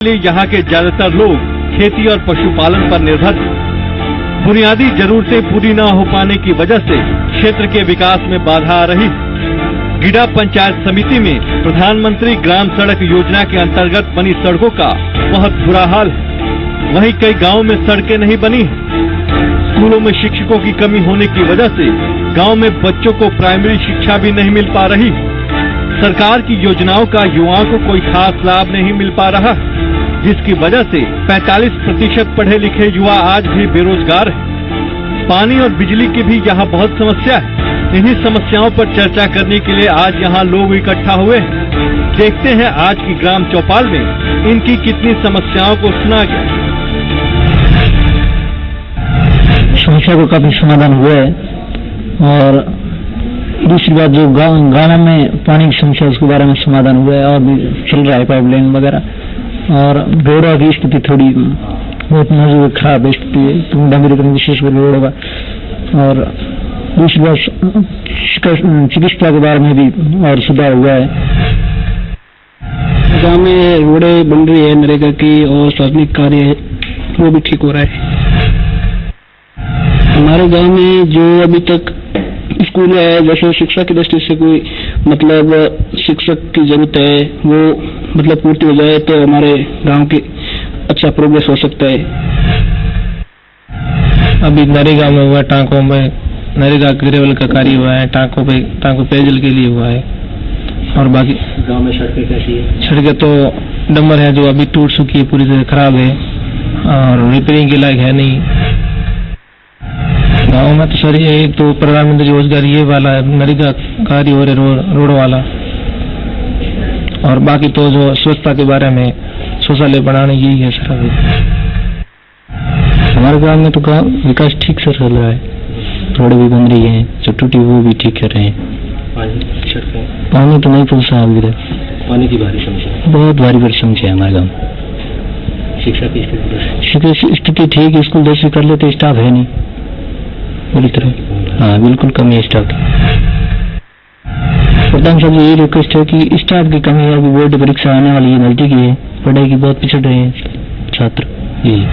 यहाँ के ज्यादातर लोग खेती और पशुपालन पर निर्भर थे। बुनियादी जरूरतें पूरी न हो पाने की वजह से क्षेत्र के विकास में बाधा आ रही। गिडा पंचायत समिति में प्रधानमंत्री ग्राम सड़क योजना के अंतर्गत बनी सड़कों का बहुत बुरा हाल है। वहीं कई गांवों में सड़कें नहीं बनी। स्कूलों में शिक्षकों की कमी होने की वजह से गांव में बच्चों को प्राइमरी शिक्षा भी नहीं मिल पा रही। सरकार की योजनाओं का युवाओं को कोई खास लाभ नहीं मिल पा रहा, जिसकी वजह से 45% पढ़े लिखे युवा आज भी बेरोजगार हैं। पानी और बिजली की भी यहाँ बहुत समस्या है। इन्हीं समस्याओं पर चर्चा करने के लिए आज यहाँ लोग इकट्ठा हुए हैं। देखते हैं आज की ग्राम चौपाल में इनकी कितनी समस्याओं को सुना गया। समस्या को काफी समाधान हुआ है और दूसरी बात जो गाँव में पानी की समस्या उसके बारे में समाधान हुआ है और भी चल रहा है पाइपलाइन वगैरह। और रोड़ा की स्थिति थोड़ी बहुत नाजुक खराब स्थिति है, तो डांगरीकरण विशेष कर रोड होगा। और दूसरी बात चिकित्सा के बारे में भी और सुधार हुआ है। गाँव में रोडें बन रही है नरेगा की और सार्वजनिक कार्य वो भी ठीक हो रहा है। हमारे गांव में जो अभी तक स्कूल है, जैसे शिक्षा की दृष्टि से कोई मतलब शिक्षक की जरूरत है, वो मतलब पूर्ति हो जाए तो हमारे गांव की अच्छा प्रोग्रेस हो सकता है। अभी नरेगा में हुआ, टांकों में नरेगा ग्रेवल का कार्य हुआ है, टांकों पेयजल के लिए हुआ है। और बाकी गांव में सड़कें कैसी है? सड़कें तो डंबर है जो अभी टूट चुकी है, पूरी तरह खराब है और रिपेयरिंग के लायक है नहीं। गाँव में तो सर ये एक तो प्रधानमंत्री रोजगार ये वाला नरेगा कार्य हो रहे रोड वाला, और बाकी तो जो स्वच्छता के बारे में शौचालय बनाने यही है सर। अभी हमारे गांव में तो विकास ठीक से चल रहा है, रोड भी बन रही है, जो टूटी वो भी ठीक कर रहे हैं। पानी तो नहीं पहुंचा अभी तक। पानी की भारी समस्या, बहुत भारी समस्या है हमारे गाँव। शिक्षा की स्थिति ठीक है, स्कूल 10वीं कर लेते, स्टाफ है नहीं पूरी तरह। हाँ बिल्कुल कमी है स्टाफ की। प्रधान साहब यही रिक्वेस्ट है कि स्टाफ की कमी है। अभी बोर्ड परीक्षा आने वाली है, नजदीक है, पढ़ाई की बहुत पिछड़ रहे हैं छात्र। यही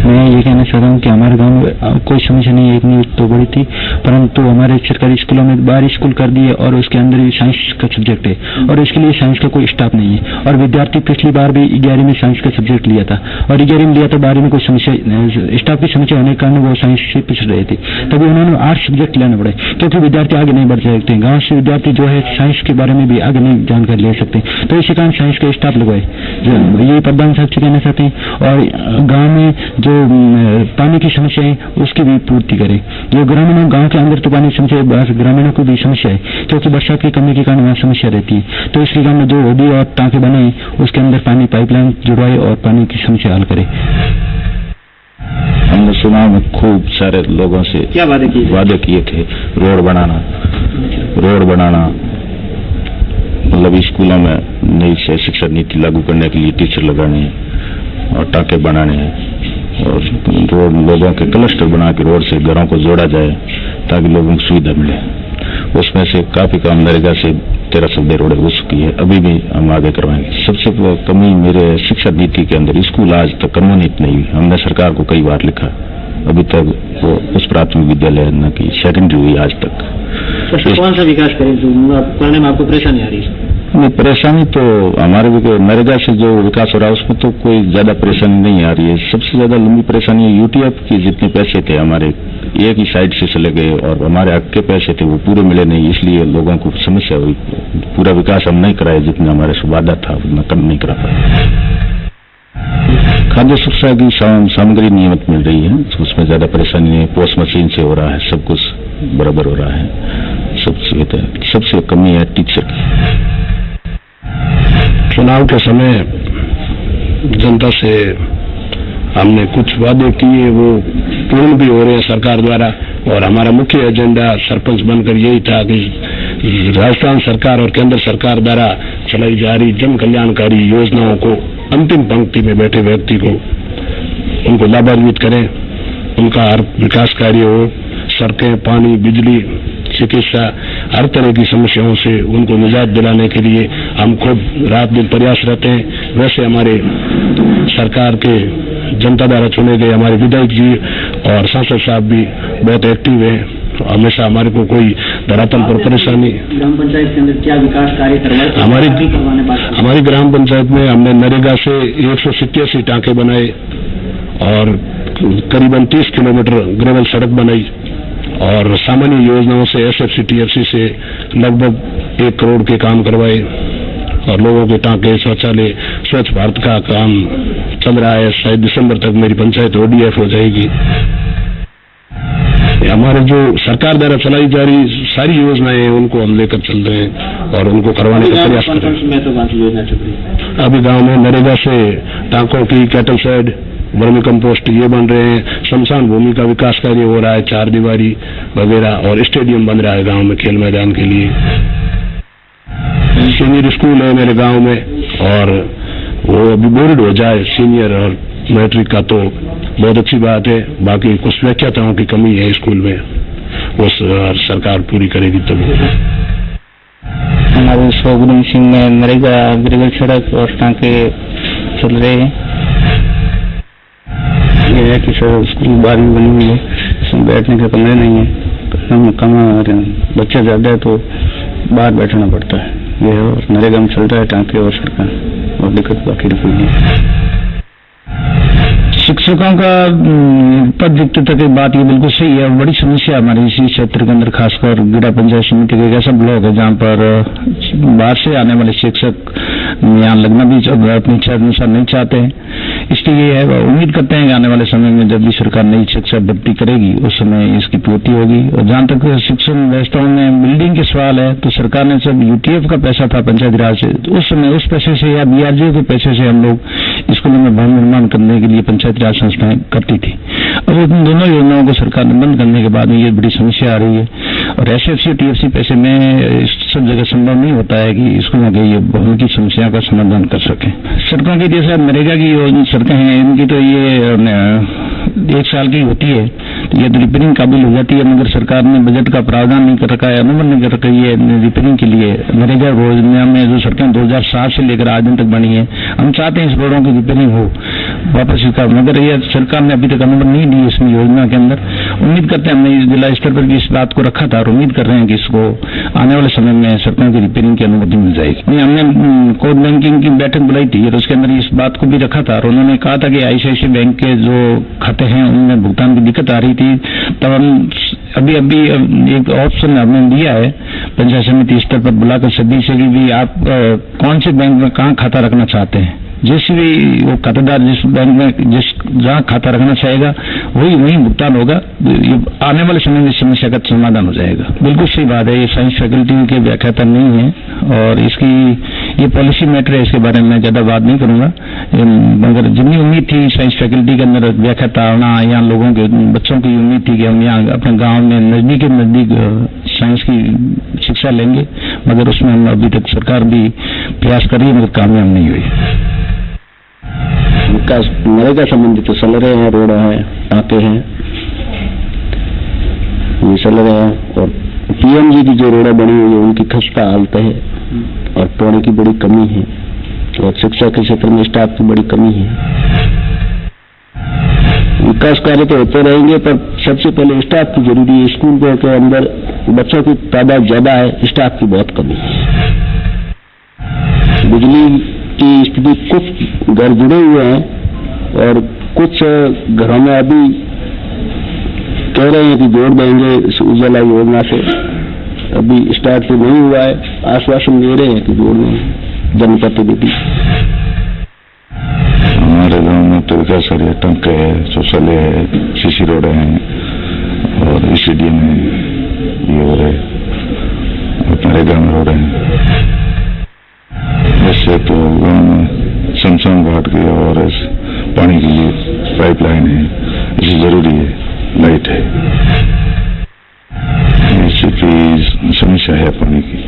मैं ये कहना चाहता हूँ कि हमारे गांव में कोई समस्या नहीं है। एक न्यूज तो बड़ी थी, परंतु हमारे सरकारी स्कूलों में 12 स्कूल कर दिए और उसके अंदर भी साइंस का सब्जेक्ट है और इसके लिए साइंस का कोई स्टाफ नहीं है। और विद्यार्थी पिछली बार भी 11वीं में साइंस का सब्जेक्ट लिया था और 11वीं में लिया था, 12वीं में कोई समस्या स्टाफ की समस्या होने के कारण वो साइंस से पिछड़ रहे थे। तभी उन्होंने 8 सब्जेक्ट लेना पड़े, क्योंकि विद्यार्थी आगे नहीं बढ़ सकते। गाँव से विद्यार्थी जो है साइंस के बारे में भी आगे नहीं जानकारी ले सकते, तो इसी कारण साइंस का स्टाफ लगवाए। ये प्रधान साहब से कहना चाहते हैं। और गाँव में जो पानी की समस्या है उसकी भी पूर्ति करें। जो ग्रामीणों गांव के अंदर तो पानी समस्या है, ग्रामीणों को भी समस्या है, क्योंकि बरसात की कमी के कारण वहाँ समस्या रहती है। तो इसके गाँव में जो ओडी और टाँके बने उसके अंदर पानी पाइपलाइन जुड़वाए और पानी की समस्या हल करे। हमने चुनाव में खूब सारे लोगों से क्या वादे किए थे? रोड बनाना, मतलब स्कूलों में नई शिक्षा नीति लागू करने के लिए टीचर लगाने और टाँके बनाने हैं और रोड लोगों के क्लस्टर बना के रोड से घरों को जोड़ा जाए ताकि लोगों को सुविधा मिले। उसमें से काफी काम नरेगा से 1300 रोड हो चुकी है, अभी भी हम आगे करवाएंगे। सबसे कमी मेरे शिक्षा नीति के अंदर स्कूल आज तक क्रमोन्नत नहीं हुई। हमने सरकार को कई बार लिखा, अभी तक वो उस प्राथमिक विद्यालय न की सेकेंडरी हुई आज तक। कौन सा विकास करें जो करने में आपको परेशानी आ रही है? नहीं, परेशानी तो हमारे नरेगा से जो विकास हो रहा है उसमें तो कोई ज्यादा परेशानी नहीं आ रही है। सबसे ज्यादा लंबी परेशानी यूटीएफ की जितने पैसे थे हमारे एक ही साइड से चले गए और हमारे हक के पैसे थे वो पूरे मिले नहीं, इसलिए लोगों को समस्या हुई। पूरा विकास हम नहीं कराए, जितना हमारे से वादा था उतना कम नहीं करा पाए। खाद्य सुरक्षा की सामग्री नियमित मिल रही है, उसमें ज्यादा परेशानी नहीं है। पोस्ट मशीन से हो रहा है, सब कुछ बराबर हो रहा है। सबसे कमी है टीचर की। चुनाव के समय जनता से हमने कुछ वादे किए, वो पूर्ण भी हो रहे हैं सरकार द्वारा। और हमारा मुख्य एजेंडा सरपंच बनकर यही था कि राजस्थान सरकार और केंद्र सरकार द्वारा चलाई जा रही जन कल्याणकारी योजनाओं को अंतिम पंक्ति में बैठे व्यक्ति को उनको लाभान्वित करें, उनका हर विकास कार्य हो, सड़कें, पानी, बिजली, चिकित्सा, हर तरह की समस्याओं से उनको निजात दिलाने के लिए हम खुद रात दिन प्रयासरत हैं। वैसे हमारे सरकार के जनता द्वारा चुने गए हमारे विधायक जी और सांसद साहब भी बहुत एक्टिव हैं। हमेशा हमारे को कोई धरातल पर परेशानी। ग्राम पंचायत के अंदर क्या विकास कार्य करवाए? हमारी ग्राम पंचायत में हमने नरेगा से 187 टाँके बनाए और करीबन 30 किलोमीटर ग्रेवल सड़क बनाई और सामान्य योजनाओं से SFC TFC से लगभग 1 करोड़ के काम करवाए और लोगों के टाँके, शौचालय, स्वच्छ भारत का काम चल रहा है। शायद दिसंबर तक मेरी पंचायत ODF हो जाएगी। हमारे जो सरकार द्वारा चलाई जा रही सारी योजनाएं हैं उनको हम लेकर चल रहे हैं और उनको करवाने का प्रयास कर रहे हैं। अभी गांव में नरेगा से टाँकों की कैटल शेड, वर्मी कंपोस्ट ये बन रहे हैं। शमशान भूमि का विकास कार्य हो रहा है, 4 दीवारी वगैरह, और स्टेडियम बन रहा है गांव में खेल मैदान के लिए। सीनियर स्कूल है मेरे गांव में और वो अभी बोर्ड हो जाए सीनियर और मैट्रिक का तो बहुत अच्छी बात है। बाकी कुछ व्याख्याताओं की कमी है स्कूल में, वो सरकार पूरी करेगी तभी। हमारे सोगुन सिंह में नरेगा ग्रेवल सड़क और टाँके चल रहे हैं। ये है कि सर स्कूल बाहर में बनी हुई है, इसमें बैठने का कमरे नहीं है, कम बच्चे ज्यादा है तो बाहर बैठना पड़ता है। ये है और नरेगा में चल रहा है टाँके और सड़कें और दिक्कत बाकी रखी है। शिक्षकों का पद रिक्तता की बात ये बिल्कुल सही है। बड़ी समस्या हमारे इसी क्षेत्र के अंदर खासकर गीड़ा पंचायत समिति के एक ऐसा ब्लॉक है जहाँ पर बाहर से आने वाले शिक्षक यहाँ लगना भी अपनी इच्छा अनुसार नहीं चाहते हैं। इसलिए ये है, उम्मीद करते हैं कि आने वाले समय में जब भी सरकार नई शिक्षा भर्ती करेगी उस समय इसकी पूर्ति होगी। और जहाँ तक शिक्षण व्यवस्थाओं में बिल्डिंग के सवाल है तो सरकार ने जब UTF का पैसा था पंचायत राज से, उस समय उस पैसे से या BRGO के पैसे से हम लोग स्कूलों में भवन निर्माण करने के लिए पंचायत राज संस्थाएं करती थी। अब इन दोनों योजनाओं को सरकार ने बंद करने के बाद में ये बड़ी समस्या आ रही है और SFC TFC पैसे में सब जगह संभव नहीं होता है कि स्कूलों के ये भवन की समस्या का समाधान कर सकें। सड़कों की जैसे नरेगा की सड़कें हैं इनकी तो ये 1 साल की होती है तो ये तो रिपेयरिंग काबिल हो जाती है, मगर सरकार ने बजट का प्रावधान नहीं कर रखा है, अनुमान नहीं कर रखा है रिपेयरिंग के लिए। नरेगा योजना में जो सड़कें 2007 से लेकर आज दिन तक बनी है, हम चाहते हैं इस रोडों की रिपेयरिंग हो वापस इसका, मगर ये सरकार ने अभी तक अनुमति नहीं दी इसमें योजना के अंदर। उम्मीद करते हैं, हमने जिला स्तर पर भी इस बात को रखा था और उम्मीद कर रहे हैं कि इसको आने वाले समय में सड़कों की रिपेयरिंग की अनुमति मिल जाएगी। नहीं, हमने कोर बैंकिंग की बैठक बुलाई थी और उसके अंदर इस बात को भी रखा था और उन्होंने कहा था कि ICICI बैंक के जो खाते हैं उनमें भुगतान की दिक्कत आ रही थी। तब हम अभी एक ऑप्शन हमने दिया है पंचायत समिति स्तर पर बुलाकर सभी से कि भी आप कौन से बैंक में कहाँ खाता रखना चाहते हैं, जिस भी वो खातेदार जिस बैंक में जहाँ खाता रखना चाहेगा वही भुगतान होगा। ये आने वाले समय में समस्या का समाधान हो जाएगा। बिल्कुल सही बात है, ये साइंस फैकल्टी के व्याख्याता नहीं है और इसकी ये पॉलिसी मैटर है, इसके बारे में मैं ज्यादा बात नहीं करूंगा। मगर जितनी उम्मीद थी साइंस फैकल्टी के अंदर व्याख्याता आना, यहाँ लोगों के बच्चों की उम्मीद थी कि हम यहाँ अपने गाँव में नजदीक साइंस की शिक्षा लेंगे, मगर उसमें हम अभी तक सरकार भी प्रयास कर रही है मगर कामयाब नहीं हुई। विकास नरेगा संबंधित तो चल रहे हैं, रोड है, टाँके हैं, ये चल रहे हैं और PMG की जो रोडें बनी हुई है उनकी खस्ता हालत है और पानी की बड़ी कमी है और शिक्षा के क्षेत्र में स्टाफ की बड़ी कमी है। विकास कार्य तो होते रहेंगे पर सबसे पहले स्टाफ की जरूरी है। स्कूल के अंदर बच्चों की तादाद ज्यादा है, स्टाफ की बहुत कमी है। बिजली की स्थिति, कुछ घर जुड़े हुए हैं और कुछ घरों में अभी कह रहे हैं कि जोड़ देंगे उज्ज्वला योजना से, अभी स्टार्ट तो नहीं हुआ है, आश्वासन दे रहे हैं कि जोड़ देंगे जनप्रतिनिधि। हमारे गांव में तो विकास कार्य टंके है, शौचालय है, CC रोड है और स्टेडियम है, ये हो रहे हमारे गाँव में रोड है। वैसे तो गाँव में शमशान घाट की और पानी के लिए पाइपलाइन है, इसे जरूरी है, लाइट है, इसकी समस्या है पानी की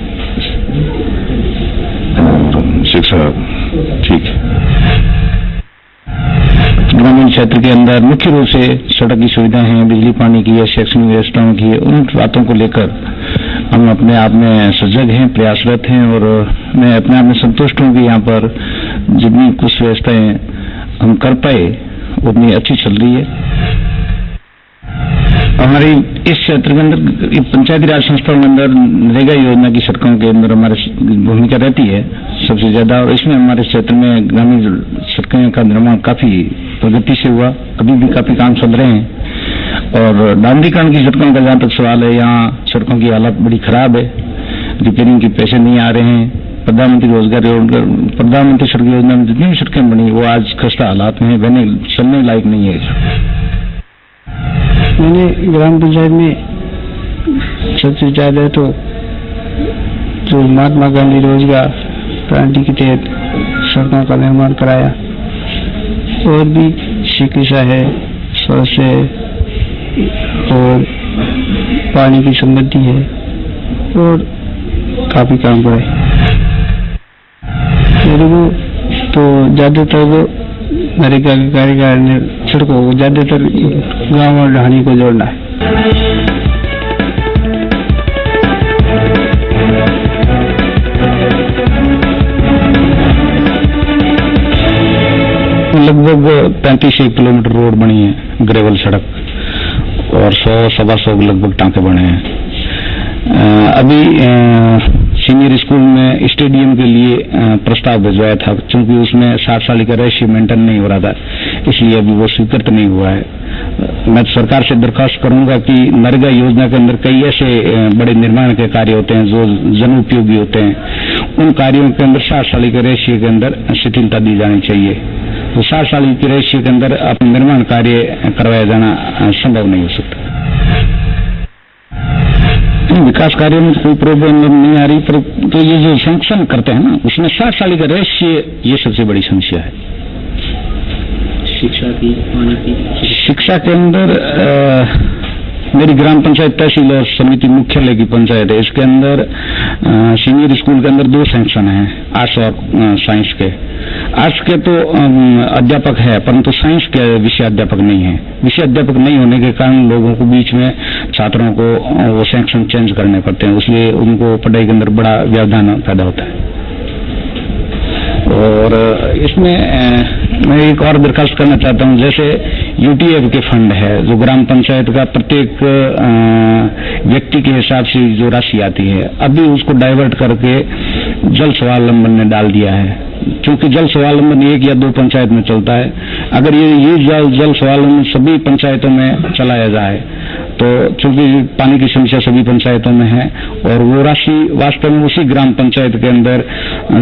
और शिक्षा ठीक है। ग्रामीण क्षेत्र के अंदर मुख्य रूप से सड़क की सुविधा है, बिजली पानी की है, शैक्षणिक व्यवस्थाओं की है, उन बातों को लेकर हम अपने आप में सजग हैं, प्रयासरत हैं और मैं अपने आप में संतुष्ट हूँ कि यहाँ पर जितनी कुछ व्यवस्थाएं हम कर पाए उतनी अच्छी चल रही है। हमारी इस क्षेत्र के अंदर पंचायती राज संस्थाओं के अंदर नरेगा योजना की सड़कों के अंदर हमारी भूमिका रहती है सबसे ज्यादा, और इसमें हमारे क्षेत्र में ग्रामीण सड़कों का निर्माण काफी प्रगति से हुआ, अभी भी काफी काम चल रहे हैं। और डामरीकरण की सड़कों का जहाँ तक सवाल है, यहाँ सड़कों की हालत बड़ी खराब है, रिपेयरिंग के पैसे नहीं आ रहे हैं। प्रधानमंत्री रोजगार प्रधानमंत्री सड़क योजना में जितनी भी सड़कें बनी वो आज खस्ता हालात में बने, चलने लायक नहीं है। मैंने ग्राम पंचायत में सबसे ज्यादा तो जो महात्मा गांधी रोजगार गारंटी के तहत सड़कों का निर्माण कराया, और भी चिकित्सा है, स्वास्थ्य है और पानी की समृद्धि है और काफी काम कराए। मेरे को तो ज्यादातर नरेगा के कार्यकाल ने सड़कों को ज्यादातर गांव और ढाणी को जोड़ना है। लगभग 35 किलोमीटर रोड बनी है, ग्रेवल सड़क, और 100-125 लगभग टांके बने हैं। अभी सीनियर स्कूल में स्टेडियम के लिए प्रस्ताव भिजवाया था, क्योंकि उसमें 60 साल का रेशियो मेंटेन नहीं हो रहा था, इसलिए अभी वो स्वीकृत नहीं हुआ है। मैं सरकार से दरखास्त करूंगा कि नरेगा योजना के अंदर कई ऐसे बड़े निर्माण के कार्य होते हैं जो जन उपयोगी होते हैं, उन कार्यों के अंदर 60 साल के रेशियो के अंदर शिथिलता दी जानी चाहिए। तो 60 साल के रेशियो के अंदर अपना निर्माण कार्य करवाया जाना संभव नहीं हो सकता। विकास कार्य में कोई प्रॉब्लम नहीं आ रही, पर तो ये जो सैंक्शन करते हैं ना, उसमें 60 साल का रेशियो ये सबसे बड़ी समस्या है। शिक्षा के अंदर मेरी ग्राम पंचायत तहसील और समिति मुख्यालय की पंचायत है, इसके अंदर सीनियर स्कूल के अंदर 2 सैंक्शन हैं, आर्ट्स और साइंस के। आर्ट्स के तो अध्यापक है, परंतु साइंस के विषय अध्यापक नहीं है। विषय अध्यापक नहीं होने के कारण लोगों को बीच में छात्रों को वो सैंक्शन चेंज करने पड़ते हैं, इसलिए उनको पढ़ाई के अंदर बड़ा व्यवधान पैदा होता है। और इसमें मैं एक और दरखास्त करना चाहता हूं, जैसे यूटीएफ के फंड है जो ग्राम पंचायत का प्रत्येक व्यक्ति के हिसाब से जो राशि आती है, अभी उसको डाइवर्ट करके जल स्वावलंबन ने डाल दिया है, क्योंकि जल स्वावलंबन 1 या 2 पंचायत में चलता है। अगर ये जल स्वावलंबन सभी पंचायतों में चलाया जाए तो, चूंकि पानी की समस्या सभी पंचायतों में है, और वो राशि वास्तव में उसी ग्राम पंचायत के अंदर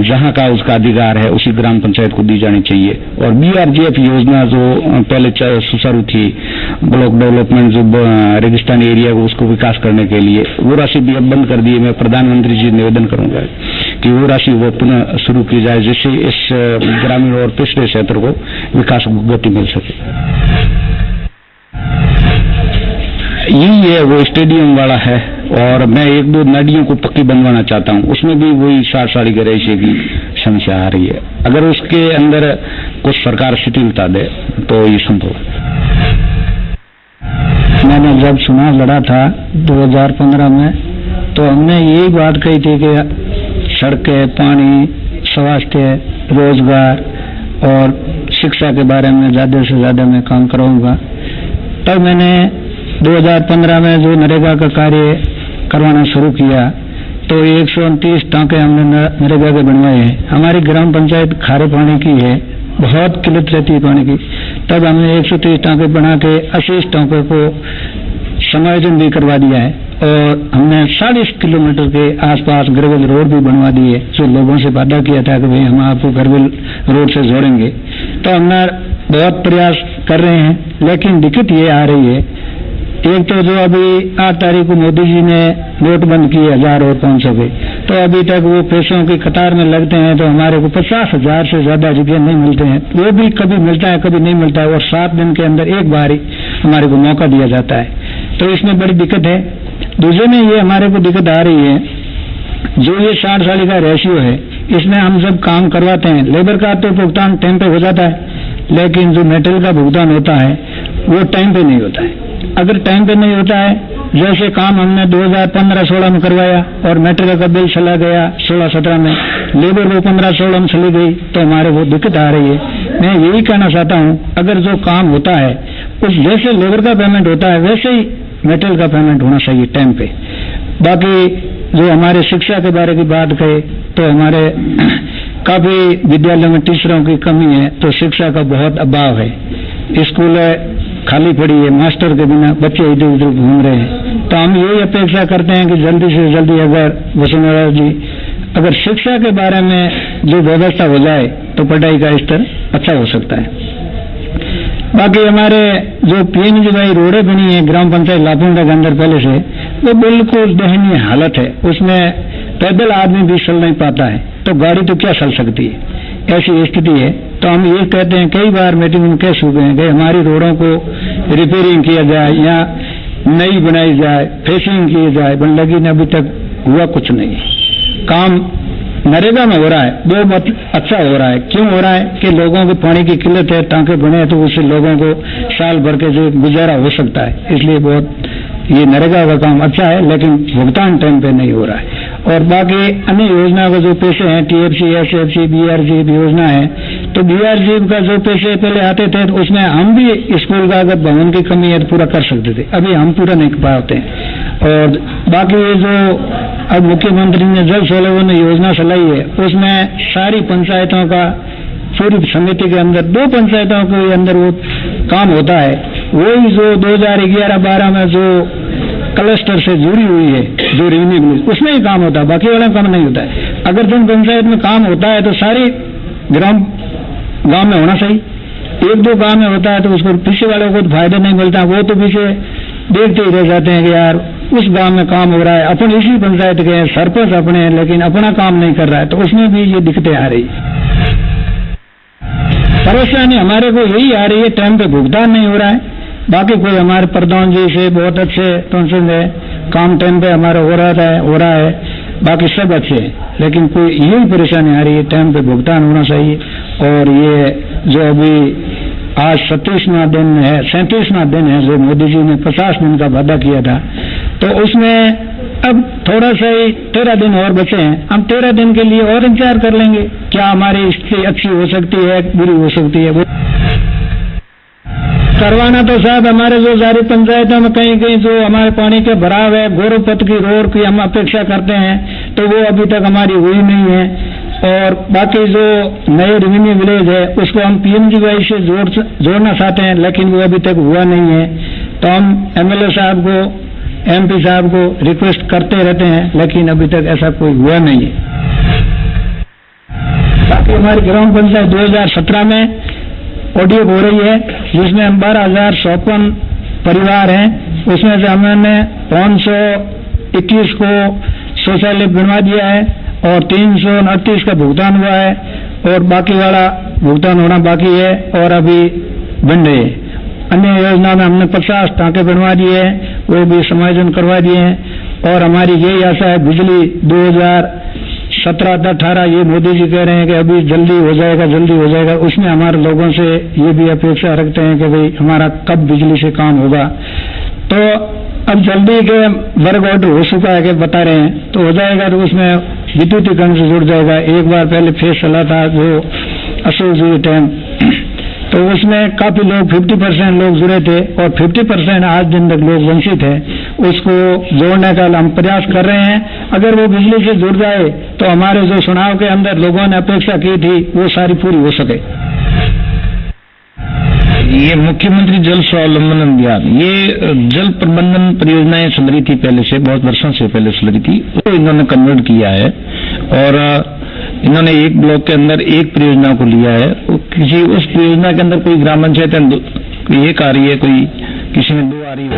जहां का उसका अधिकार है उसी ग्राम पंचायत को दी जानी चाहिए। और बीआरजीएफ योजना जो पहले सुचारू थी, ब्लॉक डेवलपमेंट जो रेगिस्तानी एरिया को उसको विकास करने के लिए, वो राशि भी अब बंद कर दी है। मैं प्रधानमंत्री जी निवेदन करूंगा कि वो राशि वो पुनः शुरू की जाए, जिससे इस ग्रामीण और पिछड़े क्षेत्र को विकास को गति मिल सके। यही है वो स्टेडियम वाला है, और मैं 1-2 नदियों को पक्की बनवाना चाहता हूँ, उसमें भी वही 60 साल के रेशियो की समस्या आ रही है। अगर उसके अंदर कुछ सरकार शिथिलता दे तो ये संभव है। मैंने जब चुनाव लड़ा था 2015 में, तो हमने यही बात कही थी कि सड़कें, पानी, स्वास्थ्य, रोजगार और शिक्षा के बारे में ज्यादा से ज्यादा मैं काम कराऊंगा। तब मैंने 2015 में जो नरेगा का कार्य करवाना शुरू किया, तो 129 टांके हमने नरेगा के बनवाए हैं। हमारी ग्राम पंचायत खारे पानी की है, बहुत किल्लत रहती है पानी की। तब हमने 130 टांके बना के 80 टांकों को समायोजन भी करवा दिया है, और हमने 40 किलोमीटर के आसपास ग्रेवल रोड भी बनवा दी है, जो लोगों से वादा किया था कि भाई हम आपको ग्रेवल रोड से जोड़ेंगे। तो हमने बहुत प्रयास कर रहे हैं, लेकिन दिक्कत ये आ रही है, एक तो जो अभी 8 तारीख को मोदी जी ने नोट बंद किए 1000 और 500 के, तो अभी तक वो पैसों की कतार में लगते हैं, तो हमारे को 50,000 से ज्यादा जगह नहीं मिलते हैं। वो भी कभी मिलता है, कभी नहीं मिलता है, और 7 दिन के अंदर एक बार ही हमारे को मौका दिया जाता है। तो इसमें बड़ी दिक्कत है। दूसरे में ये हमारे को दिक्कत आ रही है, जो ये 60 साल का रेशियो है, इसमें हम जब काम करवाते हैं, लेबर का तो भुगतान टाइम पे हो जाता है, लेकिन जो मेटेरियल का भुगतान होता है वो टाइम पे नहीं होता है। अगर टाइम पे नहीं होता है जैसे काम हमने 2015-16 में करवाया और मेटेरियल का बिल चला गया 16-17 में, लेबर वो 15-16 में चली गई, तो हमारे वो दिक्कत आ रही है। मैं यही कहना चाहता हूँ, अगर जो काम होता है उस जैसे लेबर का पेमेंट होता है वैसे ही मेटेरियल का पेमेंट होना चाहिए टाइम पे। बाकी जो हमारे शिक्षा के बारे की बात कहे तो हमारे काफी विद्यालयों में टीचरों की कमी है, तो शिक्षा का बहुत अभाव है। स्कूल खाली पड़ी है, मास्टर के बिना बच्चे इधर उधर घूम रहे हैं। तो हम यही अपेक्षा करते हैं कि जल्दी से जल्दी अगर वसुंधरा जी अगर शिक्षा के बारे में जो व्यवस्था हो जाए तो पढ़ाई का स्तर अच्छा हो सकता है। बाकी हमारे जो PNGY रोडें बनी है ग्राम पंचायत लापुंडा के अंदर पहले से, वो बिल्कुल दयनीय हालत है, उसमें पैदल आदमी भी चल नहीं पाता है, तो गाड़ी तो क्या चल सकती है, ऐसी स्थिति है। तो हम ये कहते हैं, कई बार मीटिंग में कह चुके हैं कि हमारी रोडों को रिपेयरिंग किया जाए या नई बनाई जाए, फेसिंग की जाए, लेकिन अभी तक हुआ कुछ नहीं। काम नरेगा में हो रहा है, वो बहुत अच्छा हो रहा है। क्यों हो रहा है कि लोगों को पानी की किल्लत है, टांके बने तो उससे लोगों को साल भर के जो गुजारा हो सकता है, इसलिए बहुत ये नरेगा का काम अच्छा है, लेकिन भुगतान टाइम पे नहीं हो रहा है। और बाकी अन्य योजना के जो पैसे हैं, TFC, SFC, BRG योजना है, तो BRG का जो पैसे पहले आते थे तो उसमें हम भी स्कूल का अगर भवन की कमी है तो पूरा कर सकते थे, अभी हम पूरा नहीं कर पाते हैं। और बाकी ये जो अब मुख्यमंत्री ने जल जीवन योजना चलाई है, उसमें सारी पंचायतों का पूरी समिति के अंदर 2 पंचायतों के अंदर वो काम होता है, वही जो 2011-12 में जो क्लस्टर से जुड़ी हुई है, जो रिन्यूएबल, उसमें ही काम होता है, बाकी वाला काम नहीं होता है। अगर जन पंचायत में काम होता है तो सारे गांव में होना चाहिए। 1-2 गांव में होता है तो उसको पीछे वालों को तो फायदा नहीं मिलता, वो तो पीछे देखते ही रह जाते हैं कि यार उस गांव में काम हो रहा है, अपन इसी पंचायत के सरपंच अपने हैं लेकिन अपना काम नहीं कर रहा है, तो उसमें भी ये दिक्कतें आ रही है। परेशानी हमारे को यही आ रही है, टाइम पे भुगतान नहीं हो रहा है। बाकी कोई हमारे प्रधान जी से बहुत अच्छे पेंशन है, काम टाइम पे हमारा हो रहा है, बाकी सब अच्छे हैं, लेकिन कोई यही परेशानी आ रही है, टाइम पे भुगतान होना चाहिए। और ये जो अभी आज 37वां दिन है जो मोदी जी ने 50 दिन का वादा किया था, तो उसमें अब थोड़ा सा ही 13 दिन और बचे हैं। हम 13 दिन के लिए और इंतजार कर लेंगे, क्या हमारी स्थिति अच्छी हो सकती है, बुरी हो सकती है। वो करवाना तो साहब हमारे जो सारी पंचायतों में कहीं कहीं जो हमारे पानी के भराव है, गौरवपथ की रोड की हम अपेक्षा करते हैं, तो वो अभी तक हमारी हुई नहीं है। और बाकी जो नए रेवेन्यू विलेज है उसको हम PNGY से जोड़ना चाहते हैं, लेकिन वो अभी तक हुआ नहीं है। तो हम MLA साहब को, MP साहब को रिक्वेस्ट करते रहते हैं, लेकिन अभी तक ऐसा कोई हुआ नहीं है। बाकी हमारी ग्राम पंचायत 2017 में ऑडियो हो रही है, जिसमें 12,054 परिवार हैं, उसमें से हमने 521 को शौचालय बनवा दिया है और 329 का भुगतान हुआ है, और बाकी वाला भुगतान होना बाकी है और अभी बन रहे हैं। अन्य योजना में हमने 50 टाँके बनवा दिए हैं, वो भी समायोजन करवा दिए हैं। और हमारी यही आशा है, बिजली 2017-18 ये मोदी जी कह रहे हैं कि अभी जल्दी हो जाएगा, उसमें हमारे लोगों से ये भी अपेक्षा रखते हैं कि भाई हमारा कब बिजली से काम होगा। तो अब जल्दी के वर्क ऑर्डर हो चुका है कि बता रहे हैं, तो हो जाएगा, तो उसमें विद्युतीकरण से जुड़ जाएगा। एक बार पहले फेज चला था जो अशोक जी टाइम, तो उसमें काफी लोग 50% लोग जुड़े थे और 50% आज दिन तक लोग वंचित हैं। उसको जोड़ने का हम प्रयास कर रहे हैं। अगर वो बिजली से जुड़ जाए तो हमारे जो चुनाव के अंदर लोगों ने अपेक्षा की थी वो सारी पूरी हो सके। ये मुख्यमंत्री जल स्वावलंबन अभियान, ये जल प्रबंधन परियोजनाएं चल रही थी पहले से, बहुत वर्षों से पहले चल रही थी, तो इन्होंने कन्वर्ट किया है और इन्होंने एक ब्लॉक के अंदर एक परियोजना को लिया है। किसी उस परियोजना के अंदर कोई ग्राम पंचायत कोई एक आ रही है, कोई किसी में 2 आ रही है।